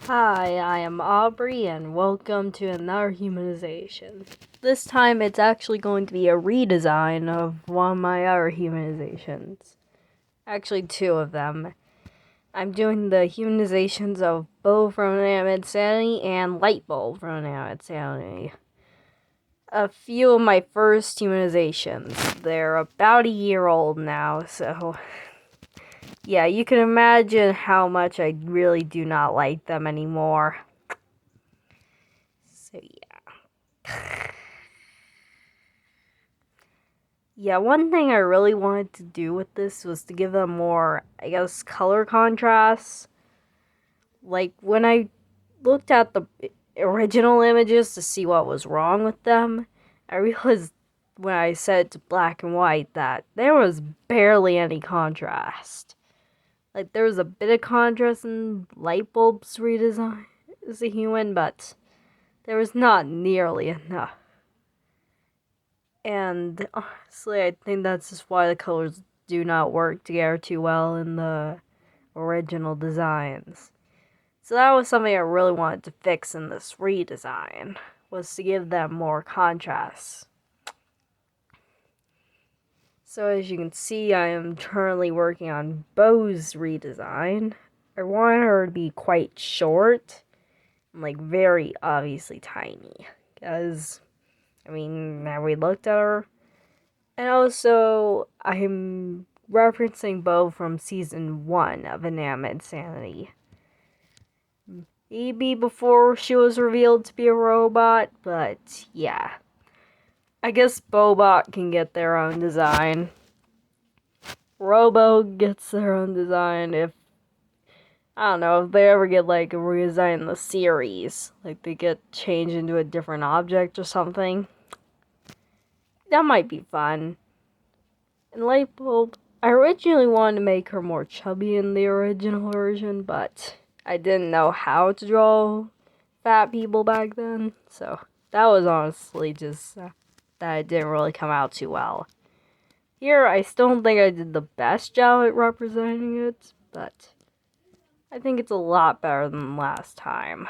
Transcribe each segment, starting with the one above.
Hi, I am Aubrey, and welcome to another humanization. This time it's actually going to be a redesign of one of my other humanizations. Actually, two of them. I'm doing the humanizations of Bo from Inanimate Sanity and Lightbulb from Inanimate Sanity. A few of my first humanizations. They're about a year old now, so yeah, you can imagine how much I really do not like them anymore. So yeah. Yeah, one thing I really wanted to do with this was to give them more, I guess, color contrasts. Like, when I looked at the original images to see what was wrong with them, I realized when I set it to black and white that there was barely any contrast. Like, there was a bit of contrast in Lightbulb's redesign as a human, but there was not nearly enough. And honestly, I think that's just why the colors do not work together too well in the original designs. So that was something I really wanted to fix in this redesign, was to give them more contrast. So as you can see, I am currently working on Bo's redesign. I want her to be quite short and like very obviously tiny. Because, now we looked at her. And also, I'm referencing Bo from season 1 of Inanimate Sanity. Maybe before she was revealed to be a robot, but yeah. I guess Bobot can get their own design. Robo gets their own design if they ever get like a redesign in the series. Like they get changed into a different object or something. That might be fun. And Lightbulb, I originally wanted to make her more chubby in the original version, but I didn't know how to draw fat people back then, so that was honestly just that it didn't really come out too well. Here, I still don't think I did the best job at representing it, but I think it's a lot better than last time.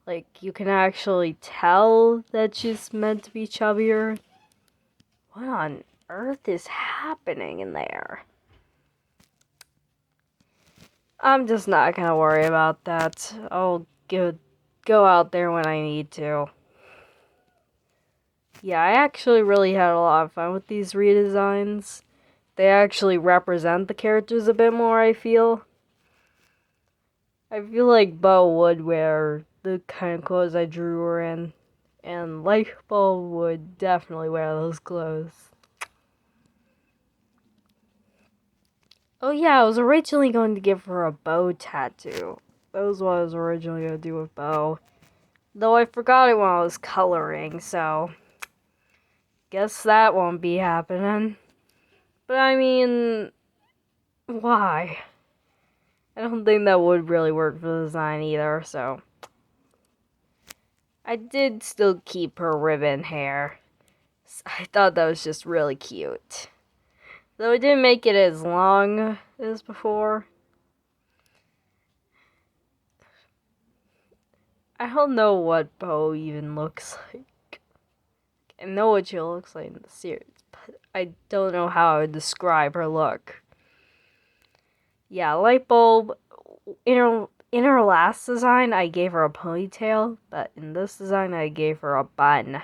Like, you can actually tell that she's meant to be chubbier. What on earth is happening in there? I'm just not gonna worry about that. I'll go out there when I need to. Yeah, I actually really had a lot of fun with these redesigns. They actually represent the characters a bit more, I feel. I feel like Bo would wear the kind of clothes I drew her in. And Lightbulb would definitely wear those clothes. Oh yeah, I was originally going to give her a bow tattoo. That was what I was originally going to do with Bo. Though I forgot it when I was coloring, so guess that won't be happening. But why? I don't think that would really work for the design either, so I did still keep her ribbon hair. I thought that was just really cute. Though it didn't make it as long as before. I don't know what Bo even looks like. I know what she looks like in the series, but I don't know how I would describe her look. Yeah, Lightbulb, in her last design, I gave her a ponytail, but in this design, I gave her a bun.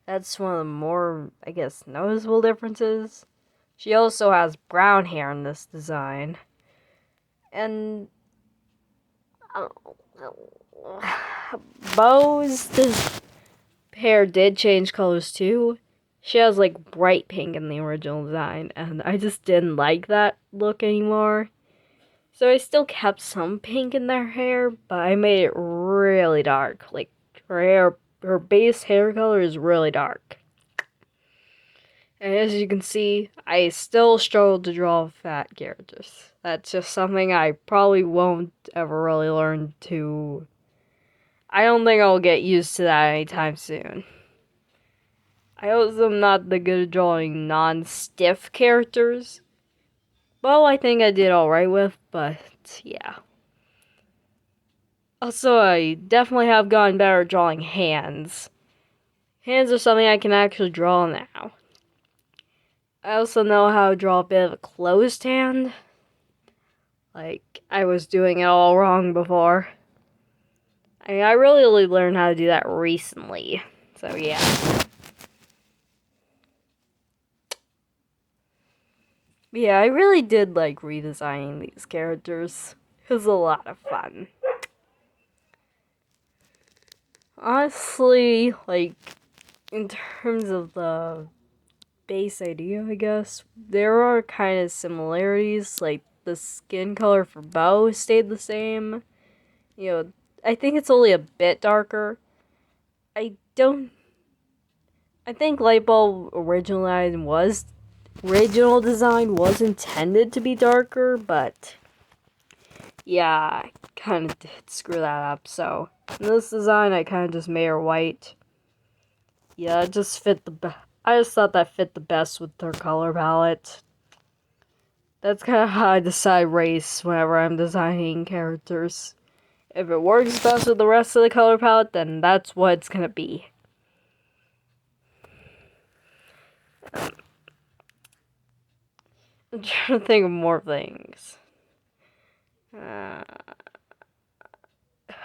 That's one of the more, I guess, noticeable differences. She also has brown hair in this design. And this hair did change colors too. She has like bright pink in the original design, and I just didn't like that look anymore. So I still kept some pink in their hair, but I made it really dark. Like her base hair color is really dark. And as you can see, I still struggle to draw fat characters. That's just something I probably won't ever really learn to. I don't think I'll get used to that anytime soon. I also am not that good at drawing non-stiff characters. Well, I think I did alright with, but yeah. Also, I definitely have gotten better at drawing hands. Hands are something I can actually draw now. I also know how to draw a bit of a closed hand. Like, I was doing it all wrong before. I mean, I really only learned how to do that recently. So, yeah. But yeah, I really did like redesigning these characters. It was a lot of fun. Honestly, like, in terms of the base idea, I guess, there are kind of similarities. Like, the skin color for Bo stayed the same. You know, I think it's only a bit darker. I don't. I think Lightbulb original design was intended to be darker, but yeah, I kind of did screw that up. So in this design, I kind of just made her white. Yeah, it just fit I just thought that fit the best with her color palette. That's kind of how I decide race whenever I'm designing characters. If it works best with the rest of the color palette, then that's what it's gonna be. I'm trying to think of more things.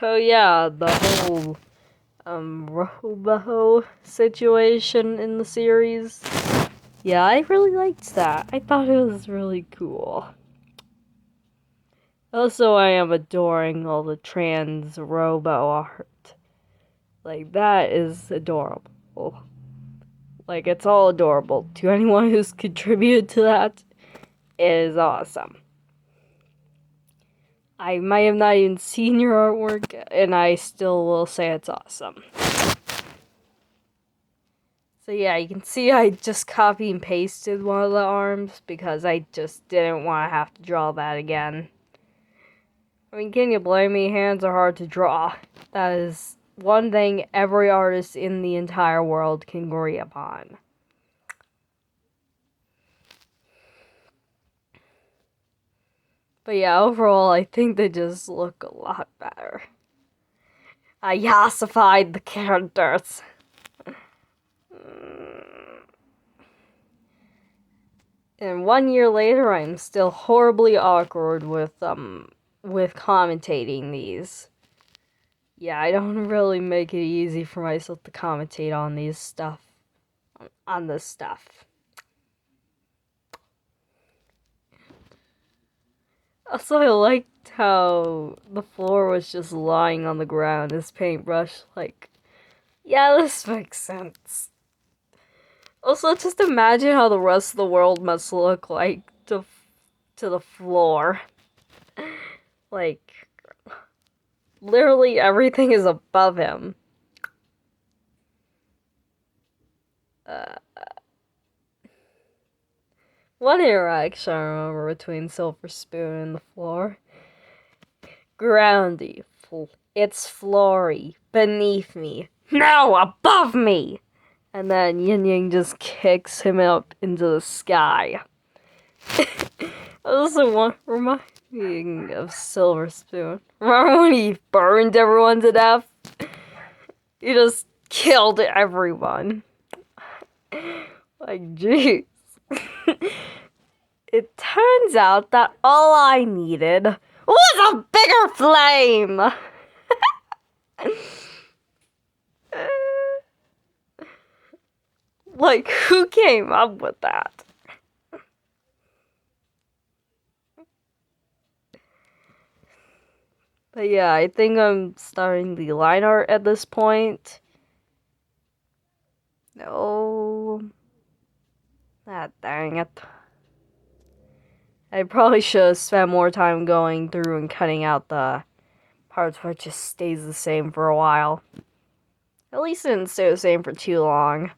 Oh yeah, the whole Roboho situation in the series. Yeah, I really liked that. I thought it was really cool. Also, I am adoring all the trans robo art. Like, that is adorable. Like, it's all adorable. To anyone who's contributed to that, it is awesome. I might have not even seen your artwork, and I still will say it's awesome. So yeah, you can see I just copy and pasted one of the arms because I just didn't want to have to draw that again. I mean, can you blame me? Hands are hard to draw. That is one thing every artist in the entire world can agree upon. But yeah, overall, I think they just look a lot better. I yassified the characters. And 1 year later, I'm still horribly awkward with commentating these. Yeah, I don't really make it easy for myself to commentate on these stuff. On this stuff. Also, I liked how the floor was just lying on the ground as paintbrush. Like, yeah, this makes sense. Also, just imagine how the rest of the world must look like to the floor. Like, literally everything is above him. One interaction I remember between Silver Spoon and the floor. Groundy. It's floory. Beneath me. No, above me! And then Yin Yang just kicks him up into the sky. Also, reminding of Silver Spoon. Remember when he burned everyone to death? He just killed everyone. Like, jeez. It turns out that all I needed was a bigger flame! Like, who came up with that? But yeah, I think I'm starting the line art at this point. No. Ah, dang it. I probably should have spent more time going through and cutting out the parts where it just stays the same for a while. At least it didn't stay the same for too long.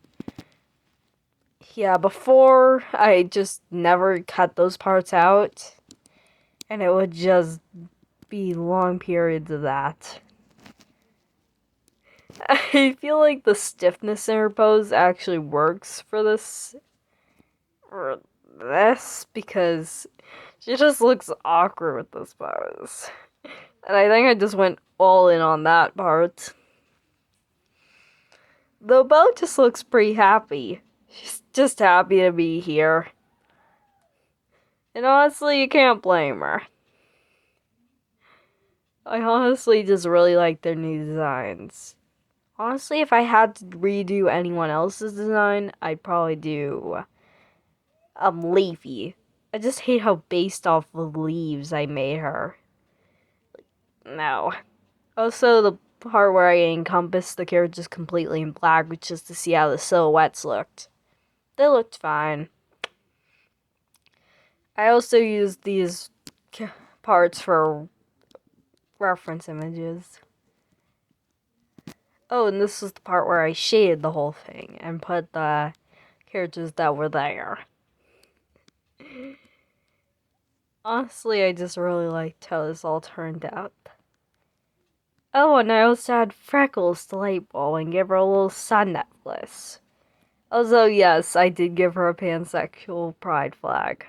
Yeah, before, I just never cut those parts out. And it would just be long periods of that. I feel like the stiffness in her pose actually works for this. Because she just looks awkward with this pose. And I think I just went all in on that part. The boat just looks pretty happy. She's just happy to be here. And honestly, you can't blame her. I honestly just really like their new designs. Honestly, if I had to redo anyone else's design, I'd probably do Leafy. I just hate how based off the leaves I made her. No. Also, the part where I encompassed the characters completely in black, which is to see how the silhouettes looked. They looked fine. I also used these parts for reference images. Oh, and this is the part where I shaded the whole thing and put the characters that were there. Honestly, I just really liked how this all turned out. Oh, and I also had Freckles to lightbulb and give her a little sun necklace. Also, yes, I did give her a pansexual pride flag.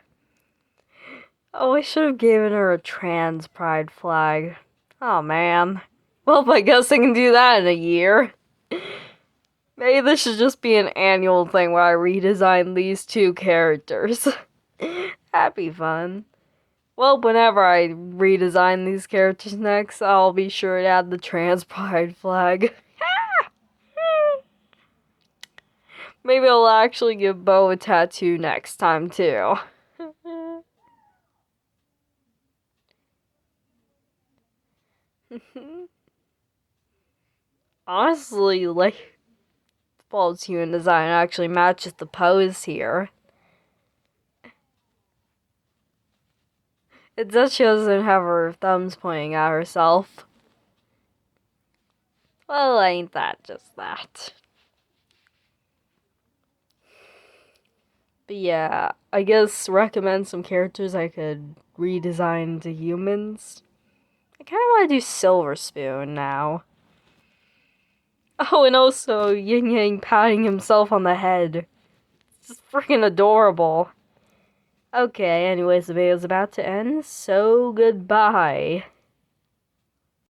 Oh, I should have given her a trans pride flag. Oh, man. Well, I guess I can do that in a year. Maybe this should just be an annual thing where I redesign these two characters. That'd be fun. Well, whenever I redesign these characters next, I'll be sure to add the trans pride flag. Maybe I'll actually give Bo a tattoo next time, too. Honestly, like, Bald's human design actually matches the pose here. It does she doesn't have her thumbs pointing at herself. Well, ain't that just that? But yeah, I guess recommend some characters I could redesign to humans. I kind of want to do Silver Spoon now. Oh, and also Yin Yang patting himself on the head. It's just freaking adorable. Okay, anyways, the video's about to end, so goodbye.